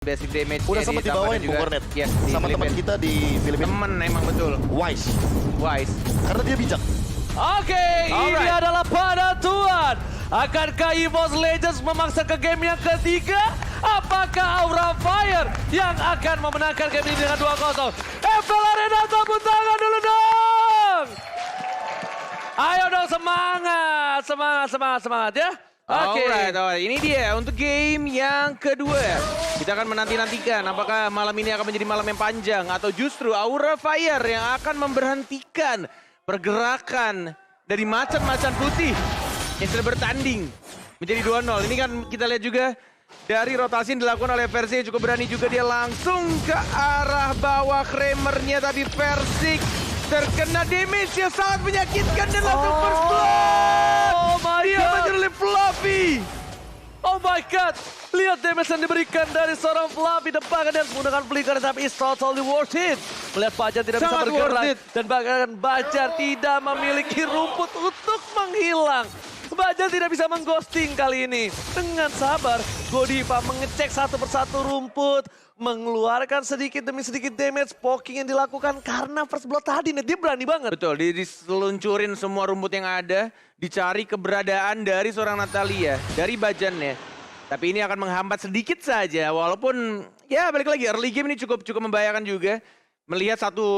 basic damage Udah sempat dibawain Bung Cornet sama teman kita di Filipina. Temen emang betul. Wise. Karena dia bijak. Oke, ini adalah penentuan. Akankah EVOS Legends memaksa ke game yang ketiga? Apakah Aura Fire yang akan memenangkan game ini dengan 2-0? FL Arena tepuk tangan dulu dong! Ayo dong semangat ya. Oke. Alright. Ini dia untuk game yang kedua. Kita akan menanti-nantikan apakah malam ini akan menjadi malam yang panjang atau justru Aura Fire yang akan memberhentikan pergerakan dari macan-macan putih yang sudah bertanding menjadi 2-0. Ini kan kita lihat juga dari rotasi yang dilakukan oleh Versik, cukup berani juga dia langsung ke arah bawah Kramernya, tapi Versik terkena damage yang sangat menyakitkan dan langsung first blood. Oh my dia god. menjadi Fluffy. Oh my god. Lihat damage yang diberikan dari seorang Fluffy. Depan dan menggunakan flicker, tapi it's totally worth it. Melihat Bajan tidak bisa Sangat bergerak. worth it. Dan bahkan Bajan tidak memiliki rumput untuk menghilang. Bajan tidak bisa mengghosting kali ini. Dengan sabar, Godiva mengecek satu persatu rumput. Mengeluarkan sedikit demi sedikit damage poking yang dilakukan karena first blood tadi. Dia berani banget. Betul, diseluncurin semua rumput yang ada. Dicari keberadaan dari seorang Natalia, dari Bajannya. Tapi ini akan menghambat sedikit saja. Walaupun ya balik lagi early game ini cukup membahayakan juga. Melihat satu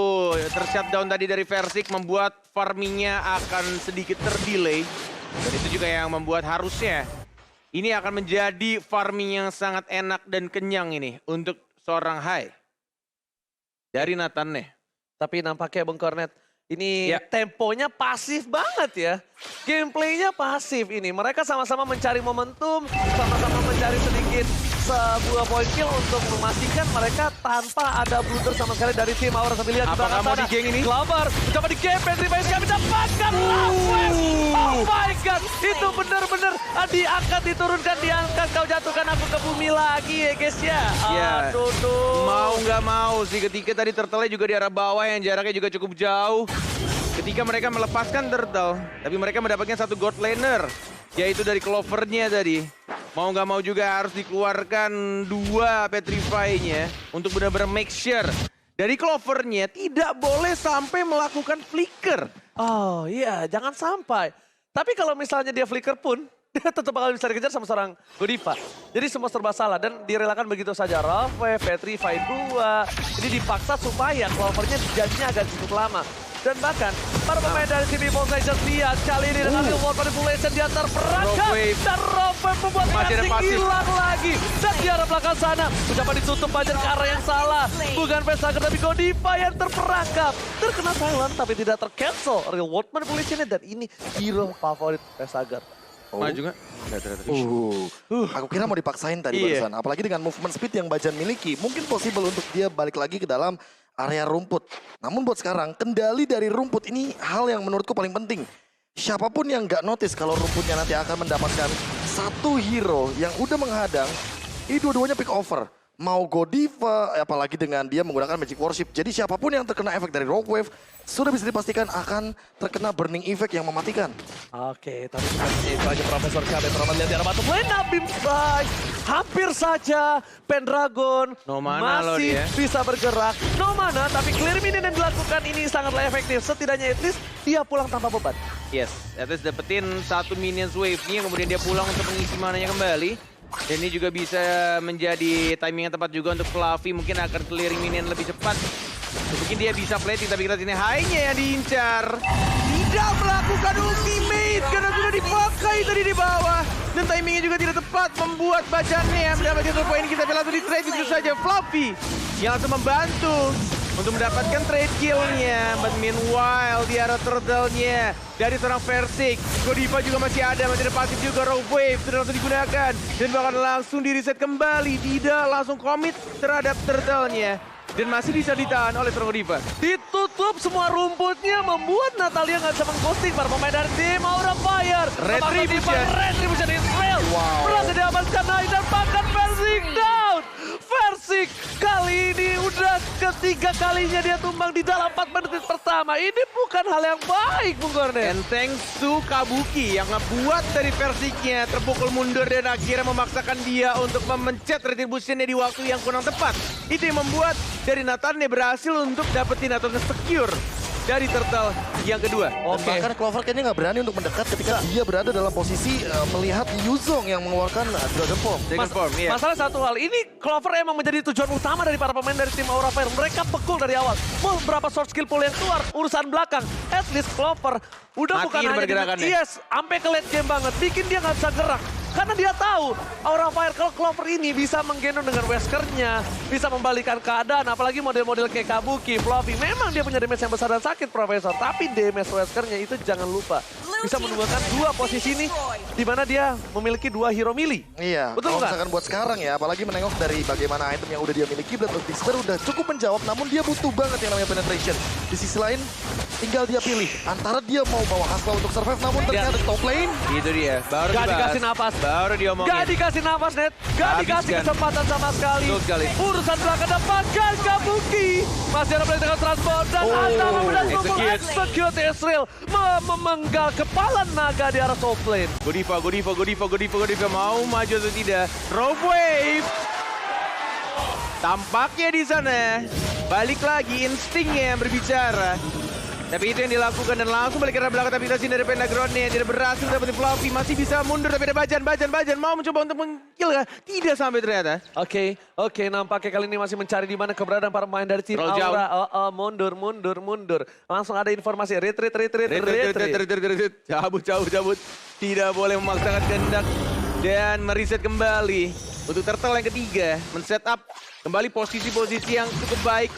tershutdown tadi dari Versik membuat farmingnya akan sedikit terdelay. Dan itu juga yang membuat harusnya ini akan menjadi farming yang sangat enak dan kenyang ini untuk seorang Hai. Dari Nathan-nya. Tapi nampaknya Bung Cornet, ini Ya. temponya pasif banget ya. Gameplaynya pasif ini. Mereka sama-sama mencari momentum, sama-sama mencari sedikit sebuah point kill untuk memastikan mereka tanpa ada blunder sama sekali dari tim Aura. Sambil lihat di Apakah belakang mau sana. di-gank ini? Glover mencoba di game, Petrify kami dapatkan Lawes. Oh my god, itu benar-benar diangkat, diturunkan, diangkat. Kau jatuhkan aku ke bumi lagi ya guys ya. Ya, Aduh, duh. mau nggak mau sih ketika tadi turtle juga di arah bawah yang jaraknya juga cukup jauh. Ketika mereka melepaskan turtle, tapi mereka mendapatkan satu god laner, yaitu dari Clover-nya tadi. Mau nggak mau juga harus dikeluarkan dua Petrify-nya untuk benar-benar make sure dari Clover-nya tidak boleh sampai melakukan flicker. Oh iya, jangan sampai. Tapi kalau misalnya dia flicker pun, dia tetap bakal bisa dikejar sama seorang Godiva. Jadi semua serba salah dan direlakan begitu saja. Rave, Petrify 2. Jadi dipaksa supaya Clover-nya janjinya agak cukup lama. Dan bahkan para pemain dari tim EVOS Legends lihat kali ini dengan World Manipulation di antar perangkat. Dan Rove membuat Versik hilang lagi. Dan di arah belakang sana, ucapan ditutup Bajan ke arah yang salah. Bukan Vesager tapi Godiva yang terperangkap. Terkena silent tapi tidak tercancel Real World Manipulation-nya. Dan ini hero favorit Vesager. Maju nggak? Aku kira mau dipaksain tadi barusan. Apalagi dengan movement speed yang Bajan miliki. Mungkin possible untuk dia balik lagi ke dalam area rumput. Namun buat sekarang, kendali dari rumput ini hal yang menurutku paling penting. Siapapun yang nggak notice kalau rumputnya nanti akan mendapatkan satu hero yang udah menghadang, ini dua-duanya pick over. Mau Godiva, apalagi dengan dia menggunakan Magic Worship. Jadi siapapun yang terkena efek dari Rogue Wave, sudah bisa dipastikan akan terkena Burning Effect yang mematikan. Oke, tapi itu aja Profesor KB Proman lihat di arah batu lane up inside. Hampir saja Pendragon No mana loh masih dia. bisa bergerak. No mana, tapi clear minion yang dilakukan ini sangatlah efektif. Setidaknya at least dia pulang tanpa beban. Yes, at least dapetin satu minions wave-nya, kemudian dia pulang untuk mengisi mananya kembali. Dan ini juga bisa menjadi timing yang tepat juga untuk Fluffy, mungkin akan clearing minion lebih cepat. Mungkin dia bisa plating, tapi kita sini Hai-nya yang diincar. Tidak melakukan ultimate karena sudah dipakai tadi di bawah. Dan timingnya juga tidak tepat, membuat Bajannya mendapatkan satu poin. Kita langsung di trade itu saja. Fluffy yang langsung membantu untuk mendapatkan trade kill-nya. But meanwhile di arah turtle-nya dari seorang Versik, Godiva juga masih ada pasif juga. Rogue Wave sudah langsung digunakan dan bahkan langsung di reset kembali. Tidak langsung commit terhadap turtle-nya dan masih bisa ditahan oleh seorang Godiva. Ditutup semua rumputnya membuat Natalia nggak bisa mengghosting para pemain dari tim Aura Fire. Retribution Israel. Berhasil diamankan naik dan bahkan Versik down. Versik kali ini udah ke ketiga kalinya dia tumbang di dalam 4 menit pertama. Ini bukan hal yang baik, Bung Kornet. And thanks to Kabuki yang ngebuat dari Versiknya terpukul mundur dan akhirnya memaksakan dia untuk memencet retributionnya di waktu yang kurang tepat. Itu yang membuat dari Nathannya berhasil untuk dapetin atau nge-secure dari Turtle yang kedua. Dan bahkan Clover kayaknya nggak berani untuk mendekat ketika dia berada dalam posisi melihat Yuzong yang mengeluarkan Dragon Form. Dragon Form, iya. Masalah satu hal, ini Clover emang menjadi tujuan utama dari para pemain dari tim Aura Fire. Mereka bekul dari awal. Mau berapa short skill pull yang keluar, urusan belakang. At least Clover udah Matiin bukan hanya pergerakannya. yes, sampai ke late game banget. Bikin dia nggak bisa gerak. Karena dia tahu Aura Fire kalau Clover ini bisa menggendong dengan Weskernya, bisa membalikan keadaan, apalagi model-model kayak Kabuki, Fluffy. Memang dia punya damage yang besar dan sakit, Profesor. Tapi damage Weskernya itu jangan lupa. Bisa menemukan dua posisi ini, di mana dia memiliki 2 hero melee. Iya, Betul kalau nggak? misalkan buat sekarang ya, apalagi menengok dari bagaimana item yang udah dia miliki, Blood of Whisper udah cukup menjawab, namun dia butuh banget yang namanya penetration. Di sisi lain, tinggal dia pilih antara dia mau bawa Hasla untuk survive, namun ternyata top lane. Itu dia, baru Gak dibahas. dikasih napas. Baru diomongin. Gak dikasih napas, Net. Gak dikasih Habiskan. kesempatan sama sekali. Betul sekali. Urusan belakang dapatkan Kabuki. Masih ada play dengan transport. Dan Atama benar execute. execute Israel. Memenggal kepala naga di arah top lane. Godiva mau maju atau tidak? Rogue Wave. Tampaknya di sana balik lagi instingnya yang berbicara. Tapi itu yang dilakukan dan langsung balik ke arah belakang, tapi kasih dari Pentagram-nya tidak berhasil dapetin Fluffy, masih bisa mundur tapi ada Bajan mau mencoba untuk meng-kill kah? Tidak sampai ternyata. Oke, nampaknya kali ini masih mencari di mana keberadaan para pemain dari tim Terlalu jauh. Aura. Mundur. Langsung ada informasi, retreat. Cabut. Tidak boleh memaksakan kehendak dan mereset kembali. Untuk Turtle yang ketiga, men-setup kembali posisi-posisi yang cukup baik.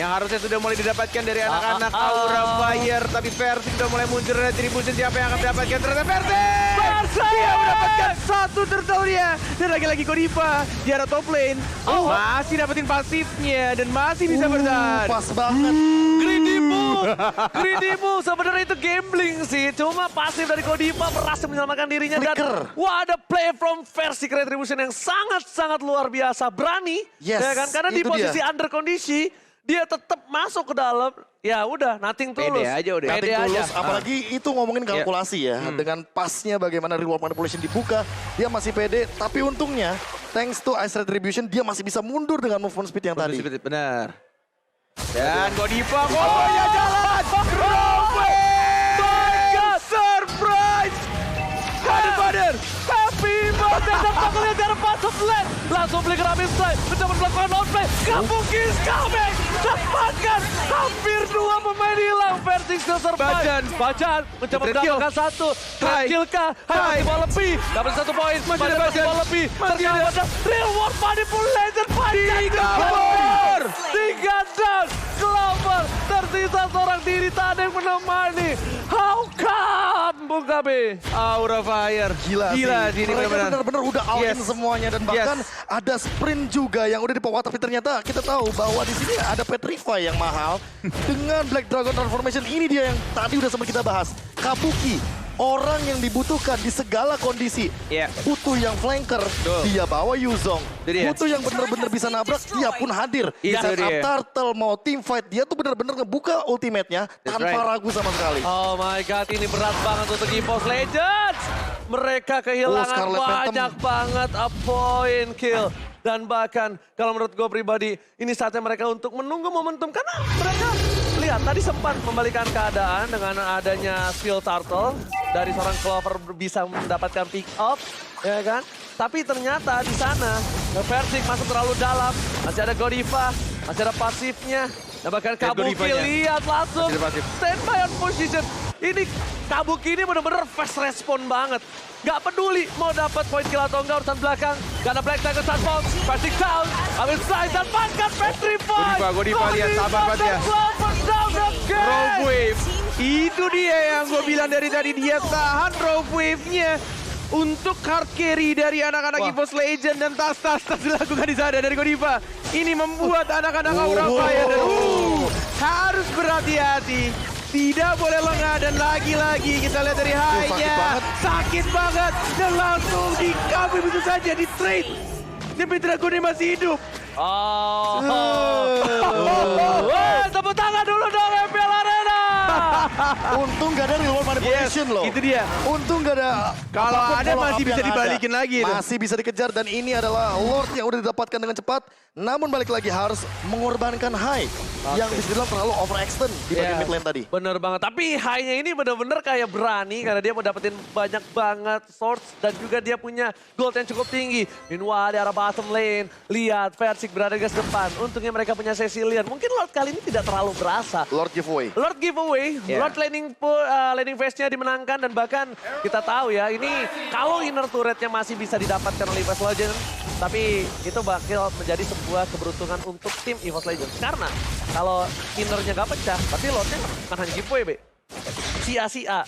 Yang harusnya sudah mulai didapatkan dari anak-anak Aura Fire. Tapi Versi sudah mulai muncul retribution. Siapa yang akan mendapatkan? Ternyata Versi! Dia mendapatkan 1 turtle dia. Dan lagi-lagi Godiva di arah top lane. Masih dapetin pasifnya dan masih bisa bertahan. Pas banget. Greedy move. Sebenarnya itu gambling sih. Cuma pasif dari Godiva berhasil menyelamatkan dirinya. Flicker. Dan ada play from Versi retribution yang sangat-sangat luar biasa. Berani. Yes, Ya kan? Karena di itu posisi dia. under kondisi. Dia tetap masuk ke dalam. Ya udah, nothing tulus. Pede aja udah. Nothing Pede aja. tulus, apalagi itu ngomongin kalkulasi ya. Dengan pasnya bagaimana reward manipulation dibuka, dia masih pede. Tapi untungnya, thanks to Ice Retribution, dia masih bisa mundur dengan movement speed yang tadi. Benar. Dan Godiva kombonya jalan. Robin! Surprise! Kader. Happy birthday dan tackle dari masuk lane. Langsung beli kerabin play. Mencoba melakukan outplay. Kabuki is coming. Dapatkan hampir 2 pemain hilang. Versi still survive. Bajan mencoba mendapatkan 1. Terakhir kah? Masih mau lebih. Dapat 1 poin. Masih mau lebih. Ternyata reward manipulation. Clover! 3 down. Clover tersisa seorang diri. Tak ada yang menemani. How come, Bung Gabi? Aura Fire. Gila sih ini mereka benar-benar. benar-benar udah all in Yes. semuanya. Dan bahkan ada sprint juga yang udah dibawa. Tapi ternyata kita tahu bahwa di sini ada Petrify yang mahal. Dengan Black Dragon Transformation ini dia yang tadi udah sempat kita bahas. Kabuki. Orang yang dibutuhkan di segala kondisi. Iya. Butuh yang flanker, Betul. dia bawa Yuzong. Itu dia. Butuh yang benar-benar bisa nabrak, dia pun hadir. Itu Saat dia. Turtle mau team fight, dia tuh benar-benar ngebuka ultimate-nya That's tanpa right. ragu sama sekali. Oh my god, ini berat banget untuk EVOS Legends. Mereka kehilangan Scarlet banyak Phantom. banget a point kill. Dan bahkan kalau menurut gue pribadi, ini saatnya mereka untuk menunggu momentum. Karena mereka, lihat tadi sempat membalikan keadaan dengan adanya skill Turtle. Dari seorang Clover bisa mendapatkan pick up, ya kan? Tapi ternyata di sana, Versik masuk terlalu dalam. Masih ada Godiva, masih ada pasifnya. Dan bahkan Kabuki Godivanya. lihat langsung Masih ada pasif. standby on position. Ini Kabuki ini benar-benar fast respon banget. Gak peduli mau dapat point kill atau enggak urusan belakang. Gak ada Black Tiger Sunfall, Versik down. Ambil slice dan bahkan Petrify. Godiva lihat, sabar banget ya. Rogue Wave. Itu dia yang gue bilang dari tadi. Dia tahan Rogue Wave-nya. Untuk hard carry dari anak-anak EVOS Legend dan tas dilakukan di sana dari Godiva. Ini membuat anak-anak Aura Fire dan harus berhati-hati. Tidak boleh lengah dan lagi-lagi kita lihat dari high-nya. Sakit banget dan langsung di-cover begitu saja di trade. Tapi Dragonnya masih hidup. Oh. Semangat dulu dong FPL Arena. Untung gak ada reward manipulation loh. Itu dia. Untung gak ada. Kalau apapun ada follow masih up bisa yang dibalikin ada. lagi itu. Masih bisa dikejar dan ini adalah Lord yang udah didapatkan dengan cepat. Namun balik lagi harus mengorbankan High. Yang bisa dibilang terlalu overextend di bagian mid lane tadi. Bener banget. Tapi High-nya ini bener-bener kayak berani karena dia mau dapetin banyak banget swords dan juga dia punya gold yang cukup tinggi. Meanwhile di arah bottom lane, lihat Versik berada di garis depan. Untungnya mereka punya Cecilian. Mungkin Lord kali ini tidak terlalu berasa. Lord giveaway. Lord giveaway, Yeah. Lord landing phase-nya dimenangkan dan bahkan kita tahu ya ini kalau inner turret-nya masih bisa didapatkan oleh EVOS Legends, tapi itu bakal menjadi sebuah keberuntungan untuk tim EVOS Legends. Karena kalau innernya gak pecah, berarti Lordnya akan hanya giveaway, Be. Sia-sia.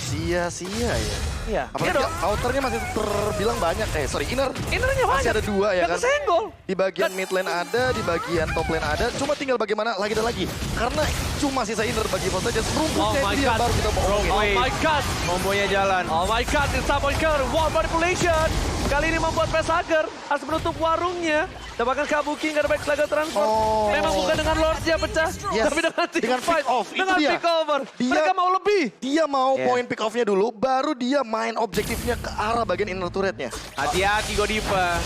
Sia-sia ya. Iya, Apalagi iya dong. outernya masih terbilang banyak. Inner. Innernya Masih banyak. ada dua ya Gak kan? kesenggol. Di bagian mid lane ada, di bagian top lane ada. Cuma tinggal bagaimana lagi dan lagi. Karena cuma sisa inner bagi EVOS Legends. Rumputnya Oh my itu yang God. baru kita mau omongin. Oh Wait. my God. Kombonya jalan. Oh my God, it's up on counter. Wall manipulation. Kali ini membuat Pesager harus menutup warungnya. Dan bahkan Kabuki nggak ada back slag transport. Oh. Memang bukan dengan Lordnya pecah, Yes. tapi dengan team Dengan fight. pick off, itu Dengan dia. pick over. Dia- Mereka mau lebih. Dia mau Yeah. poin pick off-nya dulu, baru dia main objektifnya ke arah bagian inner turret-nya. Hati-hati Godiva.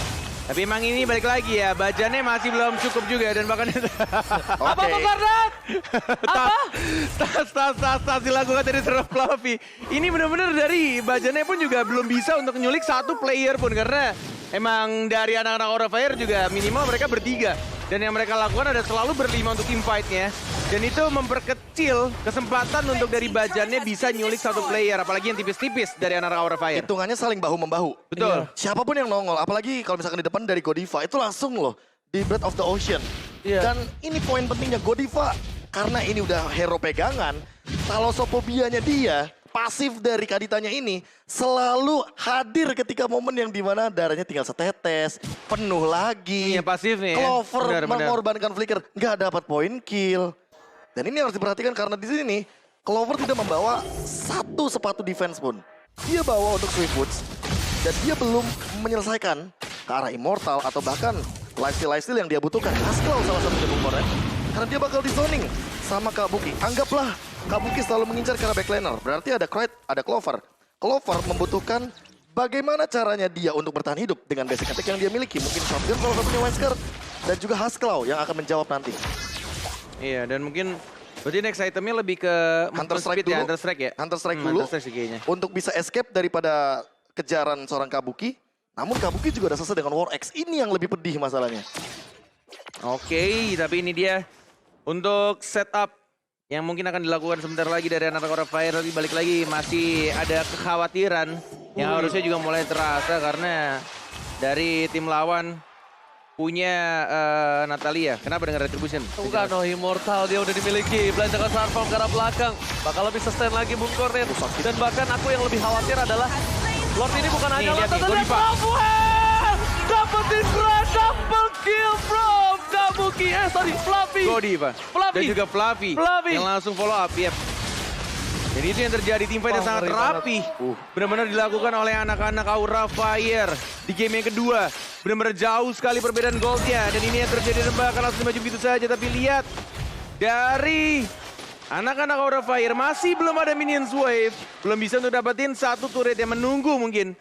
Tapi emang ini balik lagi ya, bajannya masih belum cukup juga dan bahkan Apa Bang Karnat? Apa? tas dilakukan dari seorang Fluffy. Ini benar-benar dari bajannya pun juga belum bisa untuk nyulik satu player pun karena emang dari anak-anak Aura Fire juga minimal mereka bertiga. Dan yang mereka lakukan ada selalu berlima untuk team fight-nya. Dan itu memperkecil kesempatan untuk dari bajannya bisa nyulik satu player. Apalagi yang tipis-tipis dari anak-anak Aura Fire. Hitungannya saling bahu-membahu. Betul. Siapapun yang nongol, apalagi kalau misalkan di depan dari Godiva, itu langsung loh di Breath of the Ocean. Iya. Dan ini poin pentingnya Godiva, karena ini udah hero pegangan, talassophobia-nya dia, pasif dari Kaditanya ini, selalu hadir ketika momen yang dimana darahnya tinggal setetes, penuh lagi. Iya, pasif nih ya. Clover Benar, benar. mengorbankan flicker, nggak dapat poin kill. Dan ini harus diperhatikan karena di sini Clover tidak membawa satu sepatu defense pun. Dia bawa untuk Swiftwoods dan dia belum menyelesaikan ke arah Immortal atau bahkan lifesteal yang dia butuhkan. Haskell salah satu jago korek karena dia bakal di zoning sama Kabuki. Anggaplah Kabuki selalu mengincar ke arah backlaner. Berarti ada Krait, ada Clover. Clover membutuhkan bagaimana caranya dia untuk bertahan hidup dengan basic attack yang dia miliki. Mungkin shotgun salah satunya Wesker dan juga Haskell yang akan menjawab nanti. Iya, dan mungkin berarti next itemnya lebih ke Hunter Strike speed ya, dulu. Hunter Strike ya? Hunter Strike dulu. Hunter Strike sih kayaknya. Untuk bisa escape daripada kejaran seorang Kabuki. Namun Kabuki juga udah selesai dengan War X. Ini yang lebih pedih masalahnya. Oke, tapi ini dia untuk setup yang mungkin akan dilakukan sebentar lagi dari anak Aura Fire. Tapi balik lagi masih ada kekhawatiran yang harusnya juga mulai terasa karena dari tim lawan punya Natalia. Kenapa dengan Retribution? Bukan, no Immortal dia udah dimiliki. Belanjakan Sarfam ke arah belakang. Bakal lebih sustain lagi Bung Kornet. Dan bahkan aku yang lebih khawatir adalah Lord ini bukan hanya lihat nih, Lord, Godiva. dapetin grand double kill from Kabuki. Fluffy. Godiva. Fluffy. Dan juga Fluffy. Fluffy. Yang langsung follow up, yep. Jadi itu yang terjadi, tim fight yang Wah, sangat ngeri rapi. Benar-benar dilakukan oleh anak-anak Aura Fire. Di game yang kedua, benar-benar jauh sekali perbedaan goldnya. Dan ini yang terjadi dan bakal langsung maju begitu saja. Tapi lihat, dari anak-anak Aura Fire masih belum ada minions wave. Belum bisa untuk dapetin satu turret yang menunggu mungkin.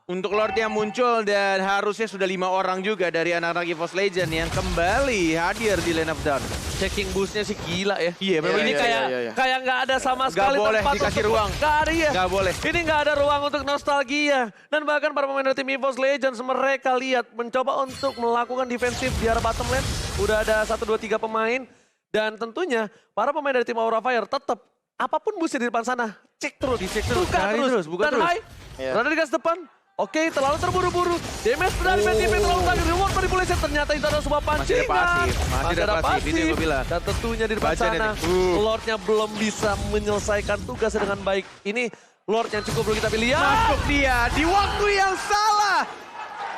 Untuk Lord yang muncul dan harusnya sudah 5 orang juga dari anak-anak EVOS Legend yang kembali hadir di line up down. Checking boostnya sih gila ya. Iya, memang Ini iya, kayak iya, iya. kayak nggak ada sama Nggak sekali boleh tempat dikasih untuk- ruang. Nggak ada ya. Nggak boleh. Ini nggak ada ruang untuk nostalgia. Dan bahkan para pemain dari tim EVOS Legends mereka lihat mencoba untuk melakukan defensif di arah bottom lane. Udah ada 1, 2, 3 pemain. Dan tentunya para pemain dari tim Aura Fire tetap apapun busnya di depan sana. Cek terus. Dicek terus, buka cari terus, buka Dan terus. Hai, Iya. berada di gas depan. Oke, terlalu terburu-buru. Damage dari PTP terlalu tadi. Reward manipulation ternyata itu adalah sebuah Masih ada pancingan. pasif, masih ada pasif, itu yang gue bilang. Dan tentunya di depan Baca sana, nih. Lordnya belum bisa menyelesaikan tugasnya dengan baik. Ini Lord yang cukup perlu kita pilih. Ya, Masuk dia di waktu yang salah.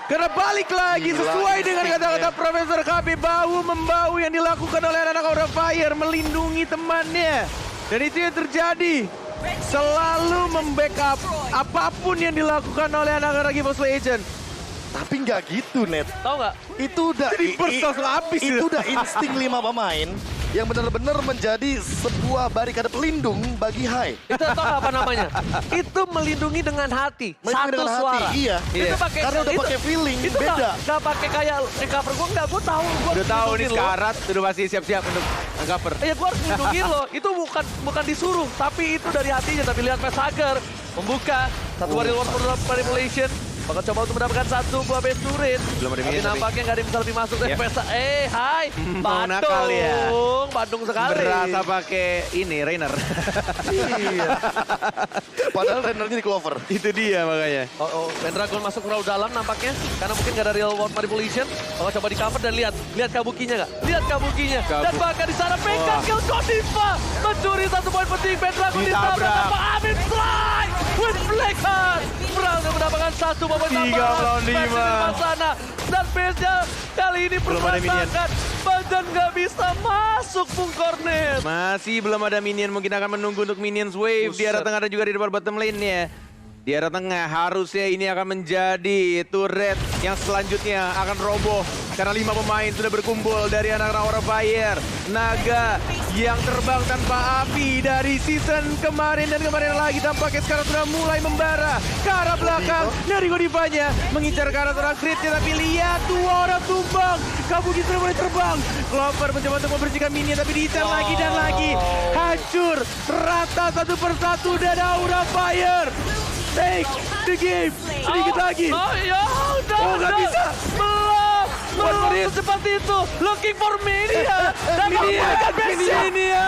Karena balik lagi Gila, sesuai dengan instingnya. kata-kata Profesor KB, bahu-membahu yang dilakukan oleh anak Aura Fire melindungi temannya. Dan itu yang terjadi. Selalu membackup apapun yang dilakukan oleh anak-anak EVOS Legend. Tapi nggak gitu, Net. tahu nggak? Itu udah Jadi burst langsung habis itu itu. udah insting 5 pemain yang benar-benar menjadi sebuah barikade pelindung bagi Hai. Itu tau nggak apa namanya? Itu melindungi dengan hati. Melindungi Satu dengan hati, suara. iya. Itu pakai Karena udah pakai feeling, itu beda. Nggak pakai kayak cover gue nggak. Gue tahu. Gue Udah tahu nih lo. sekarat, udah pasti siap-siap untuk cover. Iya, gue harus melindungi lo. Itu bukan disuruh, tapi itu dari hatinya. Tapi lihat Pesager membuka satu warrior war manipulation. Bakal coba untuk mendapatkan satu buah base turret. Belum ada Tapi minion, tapi. nampaknya nggak ada yang bisa lebih masuk dari Ya. Pesa. Hai, Mau nakal ya. Bandung sekali. Berasa pakai ini, Rainer. Iya. Padahal Rennernya di Clover. Itu dia makanya. Oh, Pendragon masuk terlalu dalam nampaknya. Karena mungkin nggak ada real world manipulation. Bakal coba di cover dan lihat kabukinya nggak? Lihat kabukinya. Dan bahkan di sana pegang kill Godiva. Mencuri satu poin penting. Pendragon ditabrak Ditabrak. sama Amin Fly. With Blackheart. Berhasil mendapatkan satu poin 3 lawan 5. sana. Dan base-nya kali ini Belum ada minion. berantakan. Bajan nggak bisa masuk Bung Cornet. Masih belum ada minion, mungkin akan menunggu untuk minions wave di arah Buset. tengah dan juga di depan bottom lane-nya. Di arah tengah harusnya ini akan menjadi turret yang selanjutnya akan roboh. Karena 5 pemain sudah berkumpul dari anak-anak Aura Fire. Naga yang terbang tanpa api dari season kemarin dan kemarin lagi tampaknya sekarang sudah mulai membara ke arah belakang dari Godivanya. Mengincar ke arah seorang Critnya, tapi lihat 2 orang tumbang. Kabuki sudah mulai terbang. Clover mencoba untuk membersihkan minion tapi diincar lagi dan lagi. Hancur rata satu persatu dari Aura Fire. Take the game. Sedikit lagi. Oh ya, udah. Oh, nggak bisa. Belum seperti itu. Looking for Minion. Dan Minion. menggunakan base-nya. Minion.